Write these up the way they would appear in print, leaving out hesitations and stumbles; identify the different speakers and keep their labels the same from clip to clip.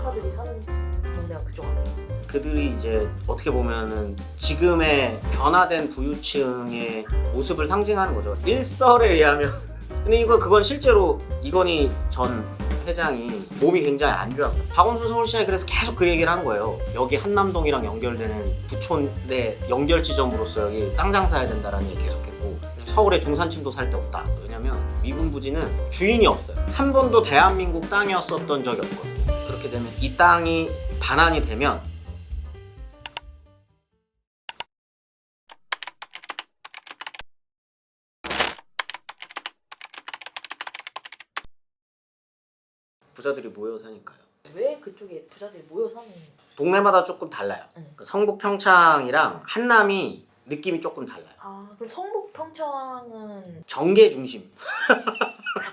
Speaker 1: 올드스타들이 사는 동네가 그쪽 아니에요?
Speaker 2: 그들이 이제 어떻게 보면은 지금의 변화된 부유층의 모습을 상징하는 거죠. 일설에 의하면 근데 그건 실제로 이건희 전 회장이 몸이 굉장히 안 좋았고 박원순 서울시장이 그래서 계속 그 얘기를 한 거예요. 여기 한남동이랑 연결되는 부촌 내 연결 지점으로서 여기 땅 장사해야 된다라는 얘기 계속했고 서울에 중산층도 살 데 없다. 왜냐면 미군 부지는 주인이 없어요. 한 번도 대한민국 땅이었었던 적이 없거든요. 그렇게 되면 이 땅이 반환이 되면 부자들이 모여 사니까요.
Speaker 1: 왜 그쪽에 부자들이 모여 사는?
Speaker 2: 동네마다 조금 달라요. 그러니까 성북 평창이랑 한남이 느낌이 조금 달라요.
Speaker 1: 아 그럼 성북 평창은
Speaker 2: 정계 중심.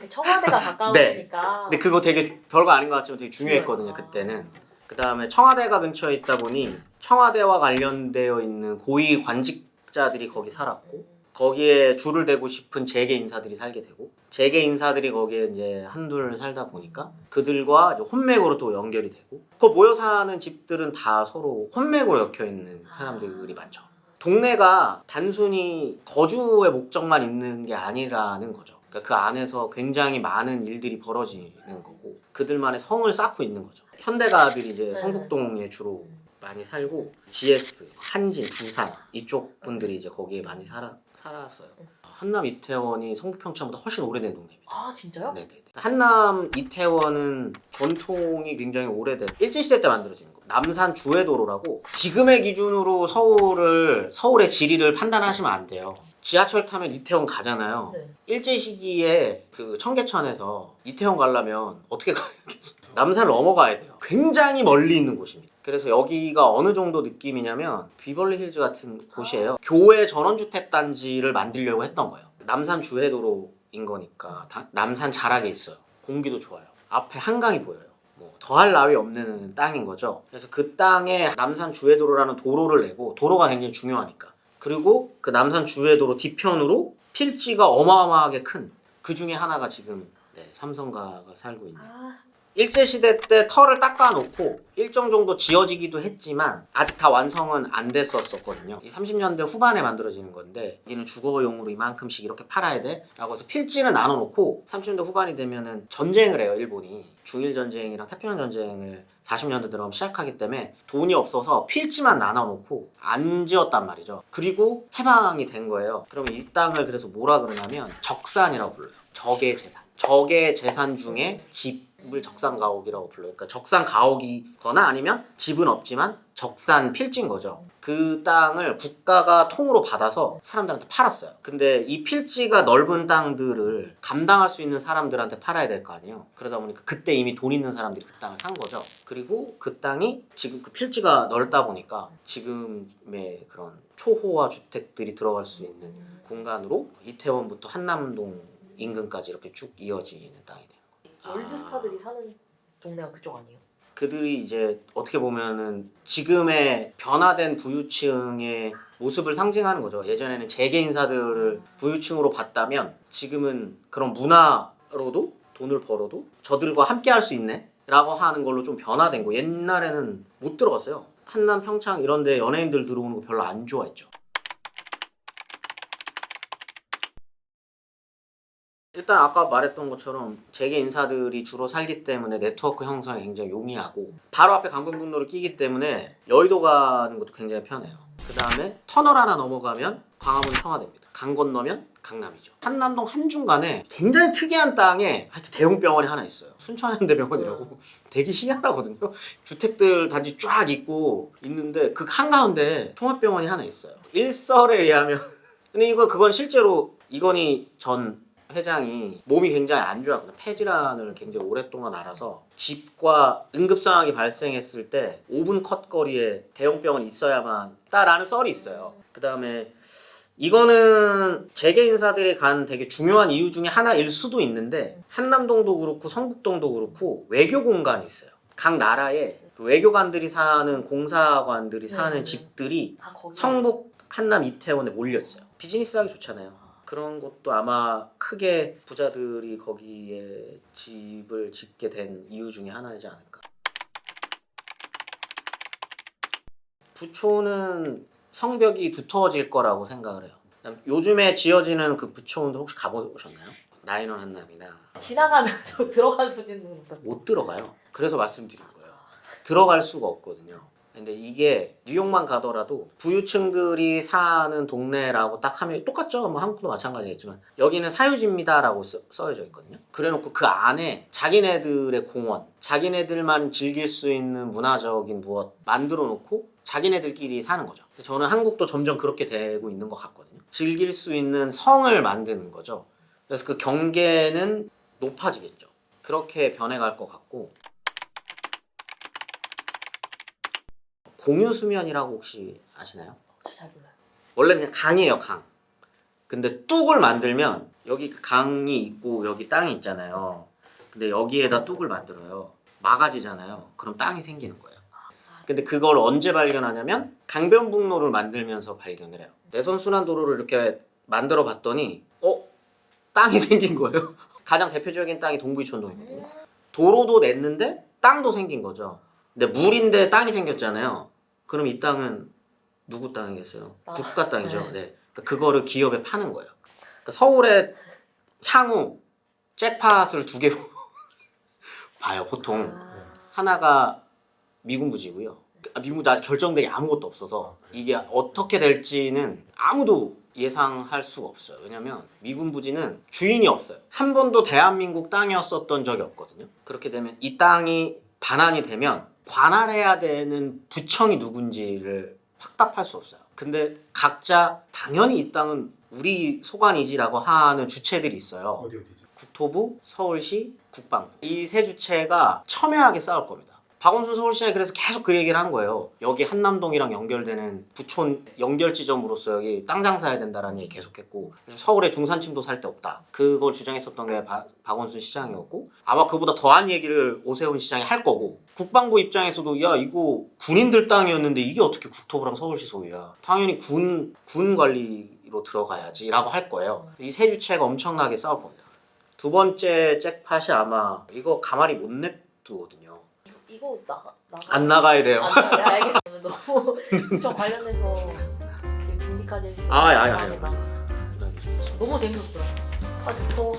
Speaker 1: 청와대가 가까우니까.
Speaker 2: 근데 그거 되게 별거 아닌 것 같지만 되게 중요했거든요. 그때는. 그 다음에 청와대가 근처에 있다 보니 청와대와 관련되어 있는 고위 관직자들이 거기 살았고 거기에 줄을 대고 싶은 재계 인사들이 살게 되고 재계 인사들이 거기에 이제 한둘 살다 보니까 그들과 이제 혼맥으로 또 연결이 되고 그 모여 사는 집들은 다 서로 혼맥으로 엮여 있는 사람들이 많죠. 동네가 단순히 거주의 목적만 있는 게 아니라는 거죠. 그러니까 그 안에서 굉장히 많은 일들이 벌어지는 거고 그들만의 성을 쌓고 있는 거죠. 현대가들이 이제 성북동에 주로 많이 살고 GS, 한진, 두산 이쪽 분들이 이제 거기에 많이 살았어요. 한남 이태원이 성북평창보다 훨씬 오래된 동네입니다.
Speaker 1: 아 진짜요?
Speaker 2: 네네. 한남 이태원은 전통이 굉장히 오래된 일제시대 때 만들어진 거. 남산 주회도로라고 지금의 기준으로 서울의 지리를 판단하시면 안 돼요. 지하철 타면 이태원 가잖아요.
Speaker 1: 네.
Speaker 2: 일제 시기에 그 청계천에서 이태원 가려면 어떻게 가야겠어요? 남산을 넘어가야 돼요. 굉장히 멀리 있는 곳입니다. 그래서 여기가 어느 정도 느낌이냐면 비벌리 힐즈 같은 곳이에요. 교외 전원주택 단지를 만들려고 했던 거예요. 남산 주회도로인 거니까 남산 자락에 있어요. 공기도 좋아요. 앞에 한강이 보여요. 뭐 더할 나위 없는 땅인 거죠. 그래서 그 땅에 남산 주회도로라는 도로를 내고 도로가 굉장히 중요하니까. 그리고 그 남산 주회도로 뒤편으로 필지가 어마어마하게 큰 그 중에 하나가 지금 삼성가가 살고 있는. 일제시대 때 터를 닦아놓고 일정 정도 지어지기도 했지만 아직 다 완성은 안 됐었거든요. 이 30년대 후반에 만들어지는 건데 여기는 주거용으로 이만큼씩 이렇게 팔아야 돼 라고 해서 필지는 나눠놓고 30년대 후반이 되면은 전쟁을 해요. 일본이 중일전쟁이랑 태평양전쟁을 40년대 들어가면 시작하기 때문에 돈이 없어서 필지만 나눠놓고 안 지었단 말이죠. 그리고 해방이 된 거예요. 그러면 이 땅을 그래서 뭐라 그러냐면 적산이라고 불러요. 적의 재산 중에 집을 적산가옥이라고 불러요. 그러니까 적산가옥이거나 아니면 집은 없지만 적산 필지인 거죠. 그 땅을 국가가 통으로 받아서 사람들한테 팔았어요. 근데 이 필지가 넓은 땅들을 감당할 수 있는 사람들한테 팔아야 될 거 아니에요. 그러다 보니까 그때 이미 돈 있는 사람들이 그 땅을 산 거죠. 그리고 그 땅이 지금 그 필지가 넓다 보니까 지금의 그런 초호화 주택들이 들어갈 수 있는 공간으로 이태원부터 한남동 인근까지 이렇게 쭉 이어지는 땅이 되는 거예요.
Speaker 1: 올드스타들이 사는 동네가 그쪽 아니에요?
Speaker 2: 그들이 이제 어떻게 보면은 지금의 변화된 부유층의 모습을 상징하는 거죠. 예전에는 재계 인사들을 부유층으로 봤다면 지금은 그런 문화로도 돈을 벌어도 저들과 함께 할 수 있네 라고 하는 걸로 좀 변화된 거. 옛날에는 못 들어갔어요. 한남, 평창 이런 데 연예인들 들어오는 거 별로 안 좋아했죠. 일단 아까 말했던 것처럼 재계 인사들이 주로 살기 때문에 네트워크 형성이 굉장히 용이하고 바로 앞에 강변북로를 끼기 때문에 여의도 가는 것도 굉장히 편해요. 그 다음에 터널 하나 넘어가면 광화문 청와대입니다. 강 건너면 강남이죠. 한남동 한중간에 굉장히 특이한 땅에 하여튼 대형 병원이 하나 있어요. 순천현대병원이라고 되게 희한하거든요. 주택들 단지 쫙 있고 있는데 그 한가운데 종합병원이 하나 있어요. 일설에 의하면 근데 그건 실제로 이건희 전 회장이 몸이 굉장히 안 좋았거든요. 폐질환을 굉장히 오랫동안 앓아서 집과 응급 상황이 발생했을 때 5분 컷 거리에 대형 병원이 있어야만 따라는 썰이 있어요. 그 다음에 이거는 재계 인사들이 간 되게 중요한 이유 중에 하나일 수도 있는데 한남동도 그렇고 성북동도 그렇고 외교 공간이 있어요. 각 나라에 그 외교관들이 사는 공사관들이 사는 집들이 성북, 한남, 이태원에 몰려 있어요. 비즈니스하기 좋잖아요. 그런 것도 아마 크게 부자들이 거기에 집을 짓게 된 이유 중에 하나이지 않을까. 부촌은 성벽이 두터워질 거라고 생각을 해요. 그다음 요즘에 지어지는 그 부촌도 혹시 가보셨나요? 나인원 한남이나
Speaker 1: 지나가면서 들어간 부지는
Speaker 2: 못 들어가요. 그래서 말씀드린 거예요. 들어갈 수가 없거든요. 근데 이게 뉴욕만 가더라도 부유층들이 사는 동네라고 딱 하면 똑같죠. 뭐 한국도 마찬가지겠지만 여기는 사유지입니다라고 써져 있거든요. 그래놓고 그 안에 자기네들의 공원, 자기네들만 즐길 수 있는 문화적인 무엇 만들어 놓고 자기네들끼리 사는 거죠. 저는 한국도 점점 그렇게 되고 있는 것 같거든요. 즐길 수 있는 성을 만드는 거죠. 그래서 그 경계는 높아지겠죠. 그렇게 변해갈 것 같고, 공유수면이라고 혹시 아시나요?
Speaker 1: 저 잘 몰라요.
Speaker 2: 원래 그냥 강이에요, 강. 근데 뚝을 만들면 여기 강이 있고 여기 땅이 있잖아요. 근데 여기에다 뚝을 만들어요. 막아지잖아요. 그럼 땅이 생기는 거예요. 근데 그걸 언제 발견하냐면 강변북로를 만들면서 발견을 해요. 내선순환도로를 이렇게 만들어 봤더니 땅이 생긴 거예요. 가장 대표적인 땅이 동부이촌동이거든요. 도로도 냈는데 땅도 생긴 거죠. 근데 물인데 땅이 생겼잖아요. 그럼 이 땅은 누구 땅이겠어요? 국가 땅이죠. 네. 그러니까 그거를 기업에 파는 거예요. 그러니까 서울에 향후 잭팟을 2개 봐요. 보통 하나가 미군 부지고요. 미군 부지 아직 결정된 게 아무것도 없어서 이게 어떻게 될지는 아무도 예상할 수가 없어요. 왜냐면 미군 부지는 주인이 없어요. 한 번도 대한민국 땅이었었던 적이 없거든요. 그렇게 되면 이 땅이 반환이 되면 관할해야 되는 부청이 누군지를 확답할 수 없어요. 근데 각자 당연히 이 땅은 우리 소관이지라고 하는 주체들이 있어요.
Speaker 3: 어디지?
Speaker 2: 국토부, 서울시, 국방부. 이 세 주체가 첨예하게 싸울 겁니다. 박원순 서울시장이 그래서 계속 그 얘기를 한 거예요. 여기 한남동이랑 연결되는 부촌 연결 지점으로서 여기 땅 장사해야 된다라는 얘기 계속했고, 서울에 중산층도 살 데 없다. 그걸 주장했었던 게 박원순 시장이었고, 아마 그보다 더한 얘기를 오세훈 시장이 할 거고, 국방부 입장에서도 야 이거 군인들 땅이었는데 이게 어떻게 국토부랑 서울시 소유야. 당연히 군 관리로 들어가야지라고 할 거예요. 이 세 주체가 엄청나게 싸울 겁니다. 두 번째 잭팟이 아마 이거 가만히 못 냅두거든요.
Speaker 1: 이거
Speaker 2: 안 나가야 돼요.
Speaker 1: 알겠어요. 너무 좀 관련해서 지금 준비까지 해주셔서
Speaker 2: 아니.
Speaker 1: 감사합니다. 너무 재밌었어요. 아주 더